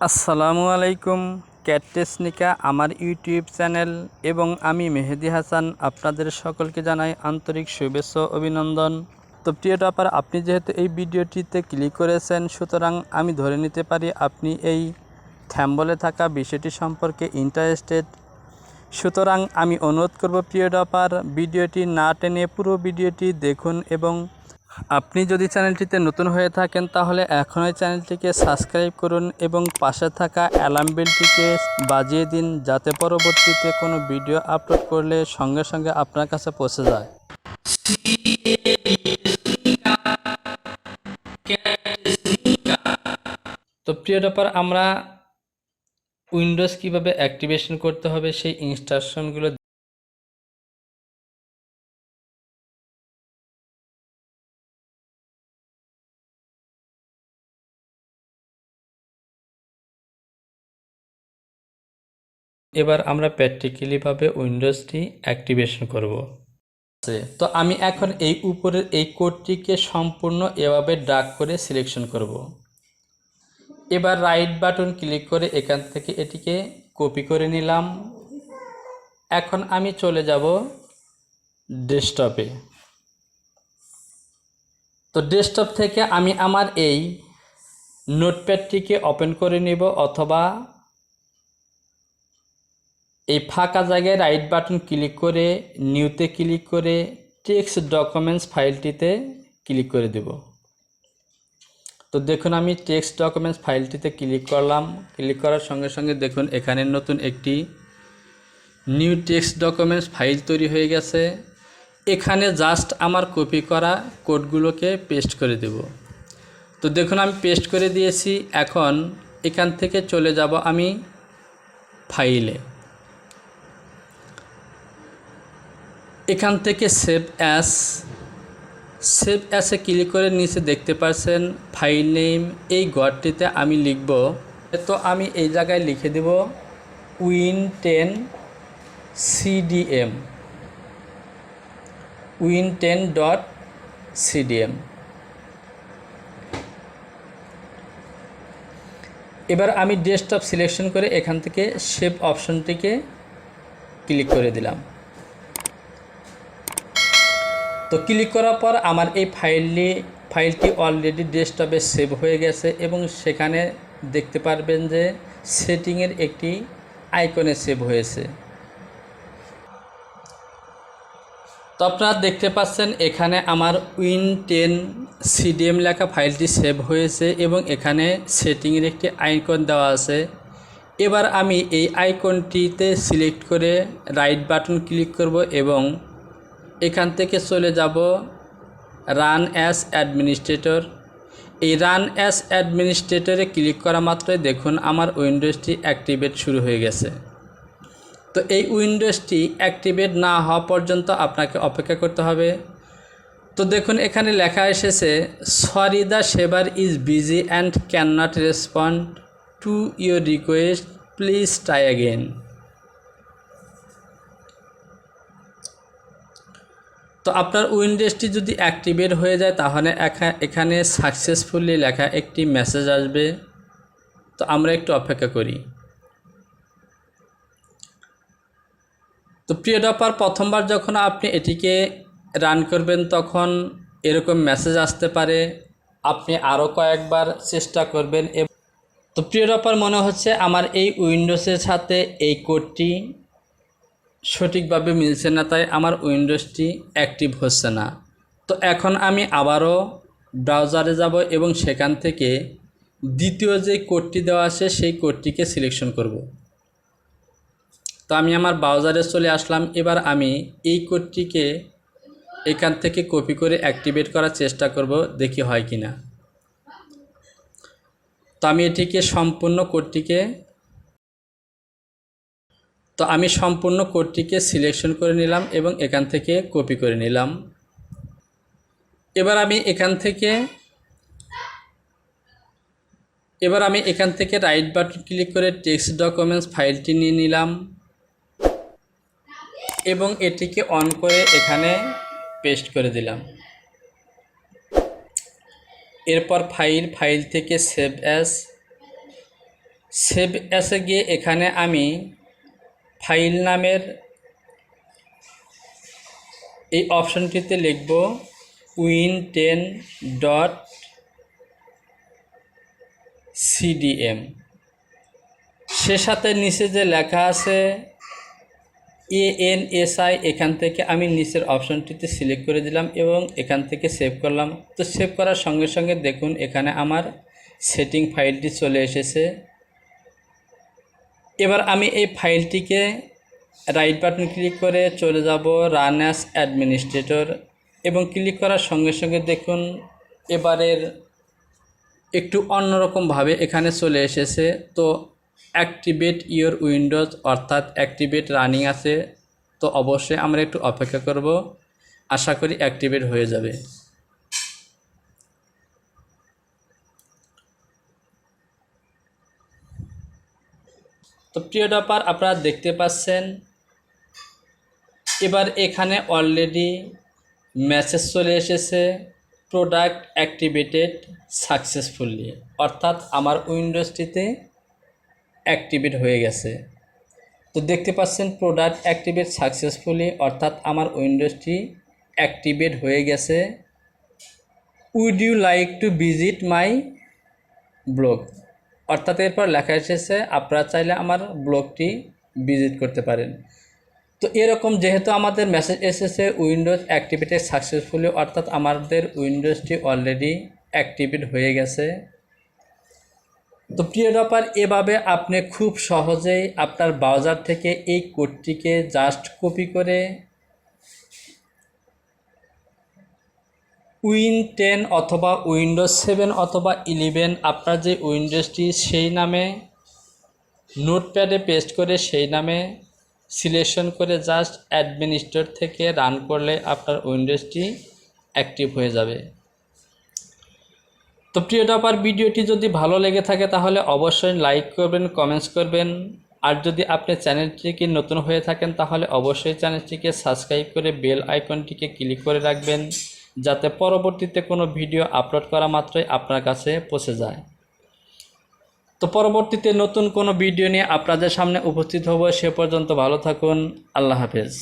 আসসালামু আলাইকুম। CAD-technika আমার ইউটিউব চ্যানেল এবং আমি মেহেদি হাসান আপনাদের সকলকে জানাই আন্তরিক শুভেচ্ছা ও অভিনন্দন। তো প্রিয় টপার, আপনি যেহেতু এই ভিডিওটিতে ক্লিক করেছেন, সুতরাং আমি ধরে নিতে পারি আপনি এই থ্যাম্বলে থাকা বিষয়টি সম্পর্কে ইন্টারেস্টেড। সুতরাং আমি অনুরোধ করব প্রিয় টপার, ভিডিওটি না টেনে পুরো ভিডিওটি দেখুন এবং আপনি যদি চ্যানেলটিতে নতুন হয়ে থাকেন তাহলে এখনই চ্যানেলটিকে সাবস্ক্রাইব করুন এবং পাশে থাকা অ্যালার্ম বেলটিকে বাজিয়ে দিন, যাতে পরবর্তীতে কোনো ভিডিও আপলোড করলে সঙ্গে সঙ্গে আপনার কাছে পৌঁছে যায়। তো প্রিয় ব্যাপার, আমরা উইন্ডোজ কিভাবে অ্যাক্টিভেশন করতে হবে সেই ইনস্ট্রাকশনগুলো এবার আমরা প্র্যাকটিক্যালিভাবে উইন্ডোজটি অ্যাক্টিভেশন করব। তো আমি এখন এই উপরের এই কোডটিকে সম্পূর্ণ এভাবে ড্র্যাগ করে সিলেকশন করব। এবার রাইট বাটন ক্লিক করে এখান থেকে এটিকে কপি করে নিলাম। এখন আমি চলে যাব ডেস্কটপে। তো ডেস্কটপ থেকে আমি আমার এই নোটপ্যাডটিকে ওপেন করে নেব, অথবা এই ফাঁকা জায়গায় রাইট বাটন ক্লিক করে নিউতে ক্লিক করে টেক্সট ডকুমেন্টস ফাইলটিতে ক্লিক করে দেব। তো দেখুন, আমি টেক্সট ডকুমেন্টস ফাইলটিতে ক্লিক করলাম। ক্লিক করার সঙ্গে সঙ্গে দেখুন এখানে নতুন একটি নিউ টেক্সট ডকুমেন্টস ফাইল তৈরি হয়ে গেছে। এখানে জাস্ট আমার কপি করা কোডগুলোকে পেস্ট করে দেব। তো দেখুন আমি পেস্ট করে দিয়েছি। এখন এখান থেকে চলে যাব আমি ফাইলে। এখান থেকে সেভ অ্যাসে ক্লিক করে নিচে দেখতে পাচ্ছেন ফাইল নেম, এই ঘরটিতে আমি লিখব। তো আমি এই জায়গায় লিখে দেব win10 win10.cdm। এবার আমি ডেস্কটপ সিলেকশন করে এখান থেকে সেভ অপশনটিকে ক্লিক করে দিলাম। তো ক্লিক করার পর আমার এই ফাইলটি অলরেডি ডেস্কটপে সেভ হয়ে গেছে এবং সেখানে দেখতে পারবেন যে সেটিংয়ের একটি আইকনে সেভ হয়েছে। তো আপনারা দেখতে পাচ্ছেন এখানে আমার win10 CDM লেখা ফাইলটি সেভ হয়েছে এবং এখানে সেটিংয়ের একটি আইকন দেওয়া আছে। এবার আমি এই আইকনটিতে সিলেক্ট করে রাইট বাটন ক্লিক করব এবং এখান থেকে চলে যাব রান অ্যাজ অ্যাডমিনিস্ট্রেটর। এই রান অ্যাজ অ্যাডমিনিস্ট্রেটরে ক্লিক করা মাত্রই দেখুন আমার উইন্ডোজটি অ্যাক্টিভেট শুরু হয়ে গেছে। তো এই উইন্ডোজটি অ্যাক্টিভেট না হওয়া পর্যন্ত আপনাকে অপেক্ষা করতে হবে। তো দেখুন এখানে লেখা এসেছে sorry the server is busy and can not respond to your request, please try again. তো আপনার উইন্ডোজটি যদি অ্যাক্টিভেট হয়ে যায় তাহলে এখানে সাকসেসফুলি লেখা একটি মেসেজ আসবে। তো আমরা একটু অপেক্ষা করি। তো প্রিয় ডপার, প্রথমবার যখন আপনি এটিকে রান করবেন তখন এরকম মেসেজ আসতে পারে, আপনি আরও কয়েকবার চেষ্টা করবেন। তো প্রিয় ডপার, মনে হচ্ছে আমার এই উইন্ডোজের সাথে এই কোডটি সঠিকভাবে মিলছে না, তাই আমার উইন্ডোজটি অ্যাক্টিভ হচ্ছে না। তো এখন আমি আবারও ব্রাউজারে যাব এবং সেখান থেকে দ্বিতীয় যে কোডটি দেওয়া আছে সেই কোডটিকে সিলেকশন করব। তো আমি আমার ব্রাউজারে চলে আসলাম। এবার আমি এই কোডটিকে এখান থেকে কপি করে অ্যাক্টিভেট করার চেষ্টা করব, দেখি হয় কি না। তো আমি এটিকে সম্পূর্ণ কোডটিকে সিলেকশন করে নিলাম এবং এখান থেকে কপি করে নিলাম। এবার আমি এখান থেকে রাইট বাটন ক্লিক করে টেক্সট ডকুমেন্টস ফাইলটি নিয়ে নিলাম এবং এটিকে অন করে এখানে পেস্ট করে দিলাম। এরপর ফাইল থেকে সেভ সেভ অ্যাসে গিয়ে এখানে আমি ফাইল নামের এই অপশনটিতে লিখব win10.cdm। সে সাথে নিচে যে লেখা আছে ANSI, এখান থেকে আমি নিচের অপশনটিতে সিলেক্ট করে দিলাম এবং এখান থেকে সেভ করলাম। তো সেভ করার সঙ্গে সঙ্গে দেখুন এখানে আমার সেটিং ফাইলটি চলে এসেছে। এবার আমি এই ফাইলটিকে রাইট বাটন ক্লিক করে চলে যাব রান অ্যাজ অ্যাডমিনিস্ট্রেটর এবং ক্লিক করার সঙ্গে সঙ্গে দেখুন এবারের একটু অন্যরকমভাবে এখানে চলে এসেছে। তো অ্যাক্টিভেট ইওর উইন্ডোজ অর্থাৎ অ্যাক্টিভেট রানিং আছে। তো অবশ্যই আমরা একটু অপেক্ষা করব, আশা করি অ্যাক্টিভেট হয়ে যাবে। তো প্রিয় ডপার, আপনারা দেখতে পাচ্ছেন এবার এখানে অলরেডি মেসেজ চলে এসেছে প্রোডাক্ট অ্যাক্টিভেটেড সাকসেসফুলি, অর্থাৎ আমার উইন্ডোজটিতে অ্যাক্টিভেট হয়ে গেছে। তো দেখতে পাচ্ছেন প্রোডাক্ট অ্যাক্টিভেট সাকসেসফুলি, অর্থাৎ আমার উইন্ডোজটি অ্যাক্টিভেট হয়ে গেছে। Would you like to visit my blog, অর্থাৎ এরপর লেখা এসেছে আপনারা চাইলে আমার ব্লগটি ভিজিট করতে পারেন। তো এরকম যেহেতু আমাদের মেসেজ এসেছে উইন্ডোজ অ্যাক্টিভেটেড সাকসেসফুলি, অর্থাৎ আমাদের উইন্ডোজটি অলরেডি অ্যাক্টিভেট হয়ে গেছে। তো প্রিয় ডপার, এভাবে আপনি খুব সহজেই আপনার ব্রাউজার থেকে এই কোডটিকে জাস্ট কপি করে Win10 অথবা উইন্ডোজ 7 অথবা 11 আপনার যে উইন্ডোজটি সেই নামে নোটপ্যাডে পেস্ট করে সেই নামে সিলেকশন করে জাস্ট অ্যাডমিনিস্ট্রেটর থেকে রান করলে আপনার উইন্ডোজটি অ্যাক্টিভ হয়ে যাবে। তো প্রিয় ডপার, ভিডিওটি যদি ভালো লেগে থাকে তাহলে অবশ্যই লাইক করবেন, কমেন্টস করবেন। আর যদি আপনি চ্যানেলটিকে নতুন হয়ে থাকেন তাহলে অবশ্যই চ্যানেলটিকে সাবস্ক্রাইব করে বেল আইকনটিকে ক্লিক করে রাখবেন, যাতে পরবর্তীতে কোনো ভিডিও আপলোড করা মাত্রই আপনার কাছে পৌঁছে যায়। তো পরবর্তীতে নতুন কোনো ভিডিও নিয়ে আপনাদের সামনে উপস্থিত হব। সে পর্যন্ত ভালো থাকুন। আল্লাহ হাফেজ।